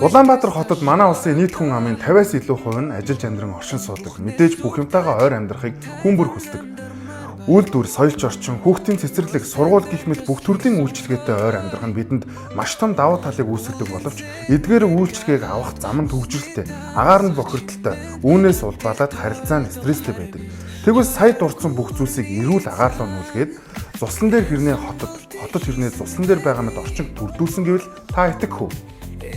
Улаанбаатар хотод манай улсын нийт хүн амын 50-аас илүү хувь нь ажиллаж амьдран оршин суудаг. Мэдээж бүх юмтайгаа ойр амьдрахыг хүн бүр хүсдэг. Үйлдвэр, соёлч орчин, хүүхдийн цэцэрлэг, сургууль гэх мэт бүх төрлийн үйлчлэгээтэй ойр амьдрах нь бидэнд маш том давуу талыг үүсгэдэг боловч эдгээр үйлчлэгийг авах зам нь төвжирэлтэй, агаар нь бохирдолтой, үүнээс улбалаад харилцаа нь стресстэй байдаг. Тэгвэл сая дурдсан бүх зүйлсийг эрүүл агаарлуу нүүлгээд цуслан дээр хэрнээ хотод хэрнээ цуслан дээр байгаа мэт орчинг бүрдүүлсэн гэвэл та итгэх үү?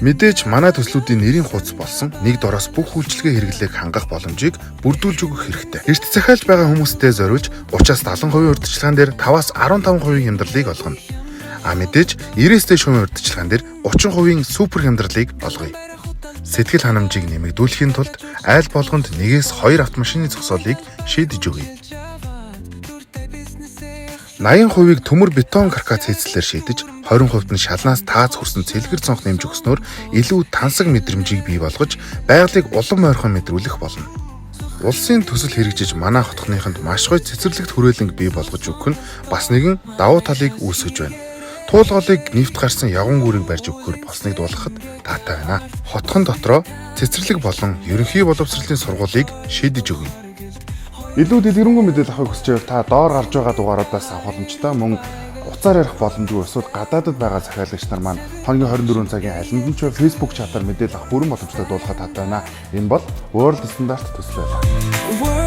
Мэдээж манай төслүүдийн нэрийн хуудас болсон нэг дороос бүх үйлчлэгээ хэрэглээг хангах боломжийг бүрдүүлж өгөх хэрэгтэй. Эрт захиалж байгаа хүмүүстэй зориулж 30-70% урьдчилгаан дээр 5-15% хямдралыг олгоно. Мэдээж 90-с дээш хувийн урьдчилгаан дээр 30% супер хямдралыг олгоё. Сэтгэл ханамжийг нэмэгдүүлэхийн тулд айл болгонд 1-2 автомашины зогсоолыг шийдэж өгье. 80% төмөр бетон каркас хийцлээр шийдэж 20% нь шалнаас тааз хүрсэн цэлгэр цонх нэмж өгснөөр илүү тансаг мэдрэмжийг бий болгож байгалыг улам ойрхон мэдрүүлэх болно. Улсын төсөл хэрэгжиж манай хотхныханд маш гоё цэцэрлэгт хүрээлэнг бий болгож өгөх нь бас нэгэн давуу талыг үүсгэж байна. Туулгалыг нэвт гарсан явган гүрийг барьж өгөхөөр болсныг дуулгахад таатай байна. Хотхон дотроо цэцэрлэг болон ерөнхий боловсролын сургуулийг шийдэж өгье. Илүү дэлгэрэнгүй мэдээлэл авахыг хүсэж байвал та доор гарч байгаа дугаараас авах боломжтой. Мөн уцаар ярих боломжгүй эсвэл гадаадд байгаа захиалагч нар маань хоногийн 24 цагийн алинд нь ч Facebook чатаар мэдээлэл авах бүрэн боломжтой дуулахад таатай байна. Энэ бол World Standard төсөл байлаа.